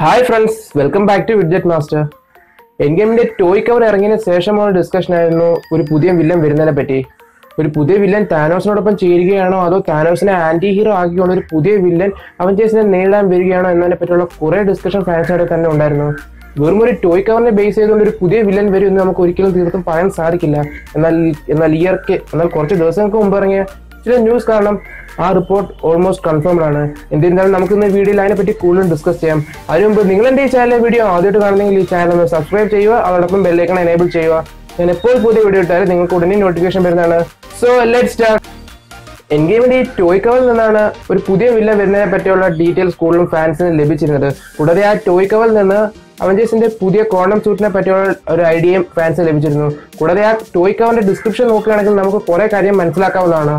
Hi friends, welcome back to widget master. എൻ ഗെയിമിന്റെ toy cover ഇറങ്ങിയതിന് ശേഷമുള്ള ഡിസ്കഷൻ ആയിരുന്നു ഒരു പുതിയ വില്ലൻ വരുന്നതിനെ പറ്റി. ഒരു പുതിയ വില്ലൻ താനോസിനോടൊപ്പം ചേരുകയാണോ അതോ താനോസിനെ ആന്റി ഹീറോ ആക്കിയുള്ള ഒരു പുതിയ വില്ലൻ അവഞ്ചേഴ്സിനെ നേരിടാൻ വരികയാണോ എന്നതിനെ പറ്റിയുള്ള കുറെ ഡിസ്കഷൻ ഫാൻസിനോടെ തന്നെ ഉണ്ടായിരുന്നു. വെറും ഒരു ടോയ് കവറിനെ ബേസ് ചെയ്തുകൊണ്ട് ഒരു പുതിയ വില്ലൻ വരും എന്ന് നമുക്ക് ഒരിക്കലും തീർത്തും പറയാൻ സാധിക്കില്ല. എന്നാൽ കുറച്ച് ദിവസങ്ങൾക്ക് മുമ്പ് ഇറങ്ങിയ ചില ന്യൂസ് കാരണം ആ റിപ്പോർട്ട് ഓൾമോസ്റ്റ് കൺഫേംഡ് ആണ്. എന്നിരുന്നാലും നമുക്ക് ഇന്ന് വീഡിയോയിൽ അതിനെപ്പറ്റി കൂടുതൽ ഡിസ്കസ് ചെയ്യാം. അതിന് മുമ്പ് നിങ്ങൾ എൻ്റെ ഈ ചാനലിലെ വീഡിയോ ആദ്യമായിട്ട് കാണുന്നെങ്കിൽ ഈ ചാനൽ ഒന്ന് സബ്സ്ക്രൈബ് ചെയ്യുക, അതോടൊപ്പം ബെല്ലൈക്കൺ എനേബിൾ ചെയ്യുക. ഞാൻ എപ്പോൾ പുതിയ വീഡിയോ ഇട്ടാലും നിങ്ങൾക്ക് ഉടനെ നോട്ടിഫിക്കേഷൻ വരുന്നതാണ്. So let's start. എൻ ഗെയിമിന്റെ ഈ ടോയ് കവറിൽ നിന്നാണ് ഒരു പുതിയ വില്ലൻ വരുന്നതിനെ പറ്റിയുള്ള ഡീറ്റെയിൽസ് കൂടുതലും ഫാൻസിന് ലഭിച്ചിരുന്നത്. കൂടാതെ ആ ടോയ് കവറിൽ നിന്ന് അവഞ്ചേഴ്സിന്റെ പുതിയ ക്വാണ്ടം സൂട്ടിനെ പറ്റിയുള്ള ഒരു ഐഡിയയും ഫാൻസിന് ലഭിച്ചിരുന്നു. കൂടാതെ ആ ടോയ് കവറിന്റെ ഡിസ്ക്രിപ്ഷൻ നോക്കുകയാണെങ്കിൽ നമുക്ക് കുറെ കാര്യം മനസ്സിലാക്കാവുന്നതാണ്.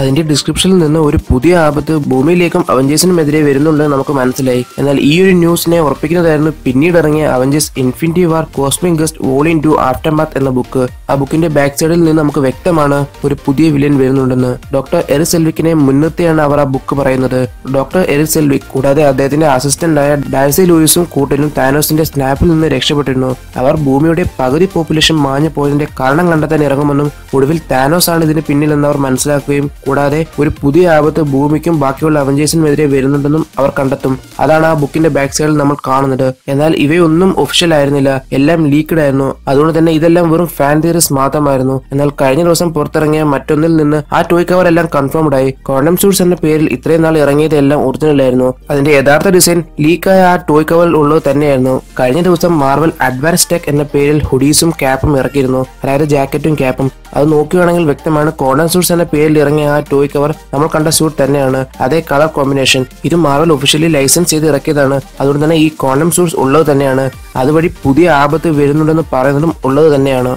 അതിന്റെ ഡിസ്ക്രിപ്ഷനിൽ നിന്ന് ഒരു പുതിയ ആപത്ത് ഭൂമിയിലേക്കും അവഞ്ചേഴ്സിനുമെതിരെ വരുന്നുണ്ടെന്ന് നമുക്ക് മനസ്സിലായി. എന്നാൽ ഈ ഒരു ന്യൂസിനെ ഉറപ്പിക്കുന്നതായിരുന്നു പിന്നീട് ഇറങ്ങിയ അവഞ്ചേഴ്സ് ഇൻഫിനിറ്റി വാർ കോസ്മിക് ഗസ്റ്റ് വോളിയം 2 ആഫ്റ്റർമാത്ത് എന്ന ബുക്ക്. ആ ബുക്കിന്റെ ബാക്ക് സൈഡിൽ നിന്ന് നമുക്ക് വ്യക്തമാണ് ഒരു പുതിയ വില്ലൻ വരുന്നുണ്ടെന്ന്. ഡോക്ടർ എറിക് സെൽവിക്കിനെ മുൻനിർത്തിയാണ് അവർ ആ ബുക്ക് പറയുന്നത്. ഡോക്ടർ എറിക് സെൽവിക് കൂടാതെ അദ്ദേഹത്തിന്റെ അസിസ്റ്റന്റായ ഡാൽസി ലൂയിസും കൂട്ടരും താനോസിന്റെ സ്നാപ്പിൽ നിന്ന് രക്ഷപ്പെട്ടിരുന്നു. അവർ ഭൂമിയുടെ പകുതി പോപ്പുലേഷൻ മാഞ്ഞു പോയതിന്റെ കാരണം കണ്ടെത്താൻ ഇറങ്ങുമെന്നും ഒടുവിൽ താനോസ് ആണ് ഇതിന് പിന്നിലെന്ന് അവർ മനസ്സിലാക്കുകയും കൂടാതെ ഒരു പുതിയ ആപത്ത് ഭൂമിക്കും ബാക്കിയുള്ള അവഞ്ചേഴ്സിനുമെതിരെ വരുന്നുണ്ടെന്നും അവർ കണ്ടെത്തും. അതാണ് ആ ബുക്കിന്റെ ബാക്ക് സൈഡിൽ നമ്മൾ കാണുന്നത്. എന്നാൽ ഇവയൊന്നും ഒഫീഷ്യൽ ആയിരുന്നില്ല, എല്ലാം ലീക്ക്ഡ് ആയിരുന്നു. അതുകൊണ്ട് തന്നെ ഇതെല്ലാം വെറും ഫാൻ തിയറീസ് മാത്രമായിരുന്നു. എന്നാൽ കഴിഞ്ഞ ദിവസം പുറത്തിറങ്ങിയ മറ്റൊന്നിൽ നിന്ന് ആ ടോയ് കവർ എല്ലാം കൺഫേംഡ് ആയി. ക്വാണ്ടം സൂട്ട്സ് എന്ന പേരിൽ ഇത്രയും നാൾ ഇറങ്ങിയതെല്ലാം ഒറിജിനൽ ആയിരുന്നു. അതിന്റെ യഥാർത്ഥ ഡിസൈൻ ലീക്കായ ആ ടോയ് കവറിൽ ഉള്ളത് തന്നെയായിരുന്നു. കഴിഞ്ഞ ദിവസം മാർവൽ അഡ്വാൻസ് ടെക് എന്ന പേരിൽ ഹുഡീസും ക്യാപ്പും ഇറക്കിയിരുന്നു, അതായത് ജാക്കറ്റും ക്യാപ്പും. അത് നോക്കുകയാണെങ്കിൽ വ്യക്തമാണ് ക്വാണ്ടം സൂട്ട്സ് എന്ന പേരിൽ ഇറങ്ങിയ ആ ടോയ് കവർ നമ്മൾ കണ്ട സൂട്ട് തന്നെയാണ്. അതേ കളർ കോമ്പിനേഷൻ. ഇത് മാർവൽ ഒഫീഷ്യലി ലൈസൻസ് ചെയ്ത് ഇറക്കിയതാണ്. അതുകൊണ്ട് തന്നെ ഈ ക്വാണ്ടം സൂട്ട്സ് ഉള്ളത് തന്നെയാണ്. അതുവഴി പുതിയ ആപത്ത് വരുന്നുണ്ടെന്ന് പറയുന്നതും ഉള്ളത് തന്നെയാണ്.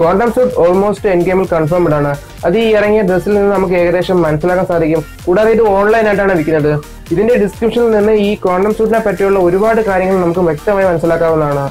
ക്വാണ്ടം സൂട്ട് ഓൾമോസ്റ്റ് എൻ ഗെയിമിൽ കൺഫേംഡ് ആണ്. അത് ഈ ഇറങ്ങിയ ഡ്രസ്സിൽ നിന്ന് നമുക്ക് ഏകദേശം മനസ്സിലാക്കാൻ സാധിക്കും. കൂടാതെ ഇത് ഓൺലൈൻ ആയിട്ടാണ് വിൽക്കുന്നത്. ഇതിന്റെ ഡിസ്ക്രിപ്ഷനിൽ നിന്ന് ഈ ക്വാണ്ടം സൂട്ടിനെ പറ്റിയുള്ള ഒരുപാട് കാര്യങ്ങൾ നമുക്ക് വ്യക്തമായി മനസ്സിലാക്കാവുന്നതാണ്.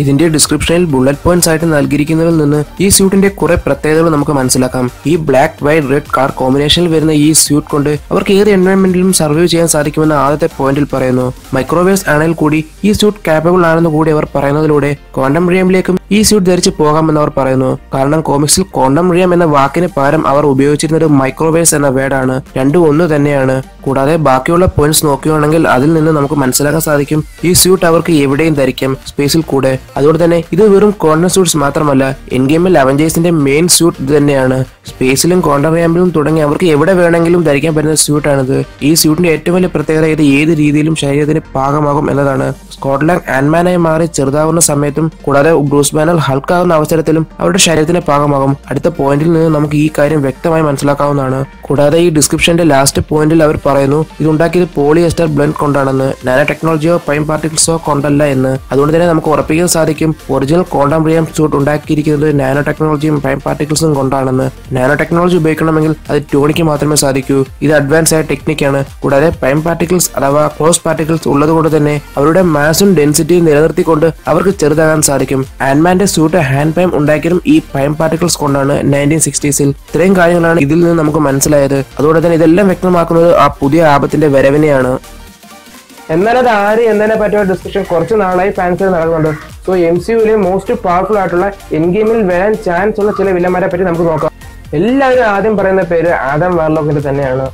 ഇതിന്റെ ഡിസ്ക്രിപ്ഷനിൽ ബുള്ളറ്റ് പോയിന്റ്സ് ആയിട്ട് നൽകിയിരിക്കുന്നതിൽ നിന്ന് ഈ സ്യൂട്ടിന്റെ കുറെ പ്രത്യേകതകൾ നമുക്ക് മനസ്സിലാക്കാം. ഈ ബ്ലാക്ക് വൈറ്റ് റെഡ് കളർ കോമ്പിനേഷനിൽ വരുന്ന ഈ സ്യൂട്ട് കൊണ്ട് അവർക്ക് ഏത് എൻവയോൺമെന്റിലും സർവൈവ് ചെയ്യാൻ സാധിക്കുമെന്ന് ആദ്യത്തെ പോയിന്റിൽ പറയുന്നു. മൈക്രോവേവ്സ് ആണെങ്കിൽ കൂടി ഈ സ്യൂട്ട് കാപ്പബിൾ ആണെന്ന് കൂടി അവർ പറയുന്നതിലൂടെ ക്വാണ്ടം റിയമിലേക്കും ഈ സ്യൂട്ട് ധരിച്ച് പോകാമെന്ന് അവർ പറയുന്നു. കാരണം കോമിക്സിൽ ക്വാണ്ടം റിയം എന്ന വാക്കിന് പകരം അവർ ഉപയോഗിച്ചിരുന്നത് മൈക്രോവേവ്സ് എന്ന വേർഡാണ്. രണ്ടും ഒന്ന് തന്നെയാണ്. കൂടാതെ ബാക്കിയുള്ള പോയിന്റ്സ് നോക്കുകയാണെങ്കിൽ അതിൽ നിന്ന് നമുക്ക് മനസ്സിലാക്കാൻ സാധിക്കും ഈ സ്യൂട്ട് അവർക്ക് എവിടെയും ധരിക്കാം, സ്പേസിൽ കൂടെ. അതുകൊണ്ട് തന്നെ ഇത് വെറും ക്വാണ്ടം സൂട്ട്സ് മാത്രമല്ല, എൻ ഗെയിമിൽ അവഞ്ചേഴ്സിന്റെ മെയിൻ സ്യൂട്ട് ഇത് തന്നെയാണ്. സ്പേസിലും ക്വാണ്ടം റിയാമിലും തുടങ്ങി അവർക്ക് എവിടെ വേണമെങ്കിലും ധരിക്കാൻ പറ്റുന്ന സ്യൂട്ടാണിത്. ഈ സ്യൂട്ടിന്റെ ഏറ്റവും വലിയ പ്രത്യേകത ഇത് ഏത് രീതിയിലും ശരീരത്തിന് പാകമാകും എന്നതാണ്. സ്കോട്ട്ലാൻഡ് ആൻമാനായി മാറി ചെറുതാവുന്ന സമയത്തും കൂടാതെ ബ്രൂസ് ബാനർ ഹൾക്കാവുന്ന അവസരത്തിലും അവരുടെ ശരീരത്തിന് പാകമാകും. അടുത്ത പോയിന്റിൽ നിന്ന് നമുക്ക് ഈ കാര്യം വ്യക്തമായി മനസ്സിലാക്കാവുന്നതാണ്. കൂടാതെ ഈ ഡിസ്ക്രിപ്ഷന്റെ ലാസ്റ്റ് പോയിന്റിൽ അവർ പറയുന്നു ഇത് ഉണ്ടാക്കിയത് പോളിയസ്റ്റർ ബ്ലെൻഡ് കൊണ്ടാണെന്ന്, നാനോ ടെക്നോളജിയോ പ്രൈം പാർട്ടിക്കിൾസോ കൊണ്ടല്ല എന്ന്. അതുകൊണ്ട് തന്നെ നമുക്ക് ഉറപ്പിക്കാൻ സാധിക്കും ഒറിജിനൽ ക്വാണ്ടം റിയം സ്യൂട്ട് ഉണ്ടാക്കിയിരിക്കുന്നത് നാനോ ടെക്നോളജിയും പ്രൈം പാർട്ടിക്കിൾസും കൊണ്ടാണെന്ന്. നാനോ ടെക്നോളജി ഉപയോഗിക്കണമെങ്കിൽ അത് ടോണിക്ക് മാത്രമേ സാധിക്കൂ. ഇത് അഡ്വാൻസ് ആയ ടെക്നിക്കാണ്. കൂടാതെ പ്രൈം പാർട്ടിക്കിൾസ് അഥവാ ക്രോസ് പാർട്ടിക്കിൾസ് ഉള്ളതുകൊണ്ട് തന്നെ അവരുടെ മാസും ഡെൻസിറ്റിയും നിലനിർത്തിക്കൊണ്ട് അവർക്ക് ചെറുതാകാൻ സാധിക്കും. ആൻമാന്റെ സ്യൂട്ട് ഹാൻഡ് പ്രൈം ഉണ്ടാക്കിയതും ഈ പ്രൈം പാർട്ടിക്കിൾസ് കൊണ്ടാണ് 1960s. ഇത്രയും കാര്യങ്ങളാണ് ഇതിൽ നിന്ന് നമുക്ക് മനസ്സിലായത്. അതുകൊണ്ട് തന്നെ ഇതെല്ലാം വ്യക്തമാക്കുന്നത് ആ പുതിയ ആപത്തിന്റെ വരവിനെയാണ്. എന്നാൽ അത് ആര് എന്നതിനെ പറ്റിയുള്ള ഡിസ്കഷൻ കുറച്ച് നാളായി ഫാൻസിൽ നടക്കുന്നുണ്ട്. സോ MCUവിലെ മോസ്റ്റ് പവർഫുൾ ആയിട്ടുള്ള എൻ ഗെയിമിൽ വരാൻ ചാൻസ് ഉള്ള ചില വില്ലന്മാരെ പറ്റി നമുക്ക് നോക്കാം. എല്ലാവരും ആദ്യം പറയുന്ന പേര് ആദം വാർലോക്കിന്റെ തന്നെയാണ്.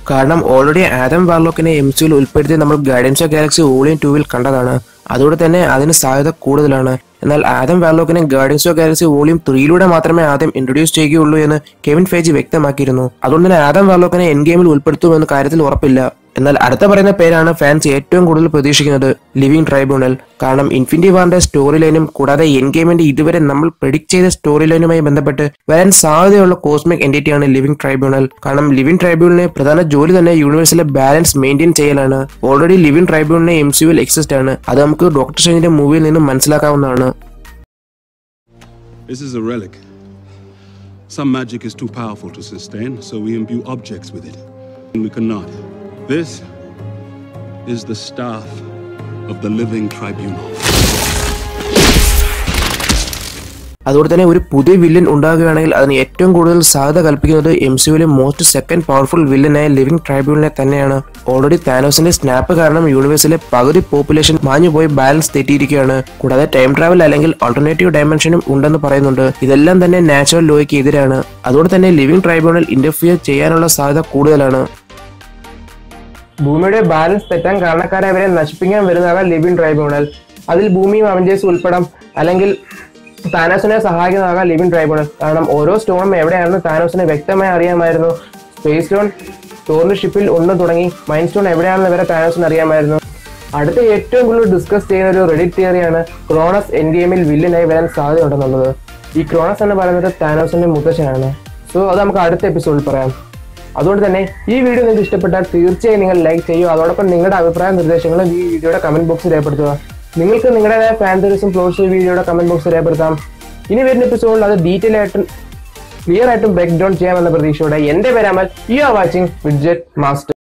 കാരണം ഓൾറെഡി ആദം വാർലോക്കിനെ MCUവിൽ ഉൾപ്പെടുത്തി നമ്മൾ ഗാർഡിയൻസ് ഓഫ് ഗാലക്സി വോളിയം 2 കണ്ടതാണ്. അതുകൊണ്ട് തന്നെ അതിന് സാധ്യത കൂടുതലാണ്. എന്നാൽ ആദം വാർലോക്കിനെ ഗാർഡിയൻസ് ഓഫ് ഗാലക്സി വോളിയം 3 മാത്രമേ ആദ്യം ഇൻട്രൊഡ്യൂസ് ചെയ്യുകയുള്ളൂ എന്ന് കെവിൻ ഫെയ്ജി വ്യക്തമാക്കിയിരുന്നു. അതുകൊണ്ട് തന്നെ ആദം വാർലോക്കിനെ എൻ ഗെയിമിൽ ഉൾപ്പെടുത്തുമെന്ന കാര്യത്തിൽ ഉറപ്പില്ല. എന്നാൽ അടുത്ത പറയുന്ന പേരാണ് ഫാൻസ് ഏറ്റവും കൂടുതൽ പ്രതീക്ഷിക്കുന്നത്, ലിവിംഗ് ട്രൈബ്യൂണൽ. കാരണം ഇൻഫിനിറ്റി വാറിന്റെ സ്റ്റോറി ലൈനും കൂടാതെ എൻ ഗെയിമിന്റെ ഇതുവരെ നമ്മൾ പ്രെഡിക്റ്റ് ചെയ്ത സ്റ്റോറി ലൈനുമായി ബന്ധപ്പെട്ട് വരാൻ സാധ്യതയുള്ള കോസ്മിക് എന്റിറ്റിയാണ് ലിവിംഗ് ട്രൈബ്യൂണൽ. കാരണം ലിവിംഗ് ട്രൈബ്യൂണലിന്റെ പ്രധാന ജോലി തന്നെ യൂണിവേഴ്സിലെ ബാലൻസ് മെയിൻറ്റെയിൻ ചെയ്യലാണ്. ഓൾറെഡി ലിവിംഗ് ട്രൈബ്യൂണലിനെ MCUവിൽ എക്സിസ്റ്റ് ആണ്. അത് നമുക്ക് ഡോക്ടർ സ്ട്രേഞ്ചിന്റെ മൂവിയിൽ നിന്നും മനസ്സിലാക്കാവുന്നതാണ്. This is a relic. Some magic is too powerful to sustain, so we imbue objects with it. And we cannot. This is the staff of the Living Tribunal. അതുകൊണ്ട് തന്നെ ഒരു പുതിയ വില്ലൻ ഉണ്ടാകുകയാണെങ്കിൽ അതിന് ഏറ്റവും കൂടുതൽ സാധ്യത കൽപ്പിക്കുന്നത് MCUവിലെ മോസ്റ്റ് സെക്കൻഡ് പവർഫുൾ വില്ലനായ ലിവിംഗ് ട്രൈബ്യൂണലിനെ തന്നെയാണ്. ഓൾറെഡി താനോസിന്റെ സ്നാപ്പ് കാരണം യൂണിവേഴ്സിലെ പകുതി പോപ്പുലേഷൻ മാഞ്ഞുപോയി ബാലൻസ് തെറ്റിയിരിക്കുകയാണ്. കൂടാതെ ടൈം ട്രാവൽ അല്ലെങ്കിൽ ആൾട്ടർനേറ്റീവ് ഡയമെൻഷനും ഉണ്ടെന്ന് പറയുന്നുണ്ട്. ഇതെല്ലാം തന്നെ നാച്ചുറൽ ലോയ്ക്ക് എതിരാണ്. അതുകൊണ്ട് തന്നെ ലിവിംഗ് ട്രൈബ്യൂണൽ ഇന്റർഫിയർ ചെയ്യാനുള്ള സാധ്യത കൂടുതലാണ്. ഭൂമിയുടെ ബാലൻസ് തെറ്റാൻ കാരണക്കാരെ അവരെ നശിപ്പിക്കാൻ വരുന്നതാണ് ലിവിംഗ് ട്രൈബ്യൂണൽ. അതിൽ ഭൂമിയും അവഞ്ചേഴ്സും ഉൾപ്പെടാം, അല്ലെങ്കിൽ താനോസിനെ സഹായിക്കുന്നതാകാം ലിവിംഗ് ട്രൈബ്യൂണൽ. കാരണം ഓരോ സ്റ്റോണും എവിടെയാണെന്ന് താനോസിനെ വ്യക്തമായി അറിയാമായിരുന്നു. സ്പേസ് സ്റ്റോൺ തോറിന്റെ ഷിപ്പിൽ ഒന്ന് തുടങ്ങി മൈൻഡ് സ്റ്റോൺ എവിടെയാണെന്ന് വരെ താനോസിന് അറിയാമായിരുന്നു. അടുത്ത ഏറ്റവും കൂടുതൽ ഡിസ്കസ് ചെയ്യുന്ന ഒരു റെഡിറ്റ് തിയറിയാണ് ക്രോണസ് എൻഡ് ഗെയിമിൽ വില്ലനായി വരാൻ സാധ്യതയുണ്ടെന്നുള്ളത്. ഈ ക്രോണസ് എന്ന് പറയുന്നത് താനോസിന്റെ മുത്തശ്ശനാണ്. സോ അത് നമുക്ക് അടുത്ത എപ്പിസോഡിൽ പറയാം. അതുകൊണ്ട് തന്നെ ഈ വീഡിയോ നിങ്ങൾക്ക് ഇഷ്ടപ്പെട്ടാൽ തീർച്ചയായും നിങ്ങൾ ലൈക്ക് ചെയ്യുക. അതോടൊപ്പം നിങ്ങളുടെ അഭിപ്രായ നിർദ്ദേശങ്ങളും ഈ വീഡിയോയുടെ കമന്റ് ബോക്സിൽ രേഖപ്പെടുത്തുക. നിങ്ങൾക്ക് നിങ്ങളുടേതായ ഫാൻ തിയറീസും പ്ലോട്ട്സും വീഡിയോയുടെ കമന്റ് ബോക്സിൽ രേഖപ്പെടുത്താം. ഇനി വരുന്ന എപ്പിസോഡിൽ അത് ഡീറ്റെയിൽ ആയിട്ടും ക്ലിയർ ആയിട്ടും ബ്രേക്ക് ഡൗൺ ചെയ്യാമെന്ന പ്രതീക്ഷയോടെ എന്റെ പേര് Amal. You are watching widget master.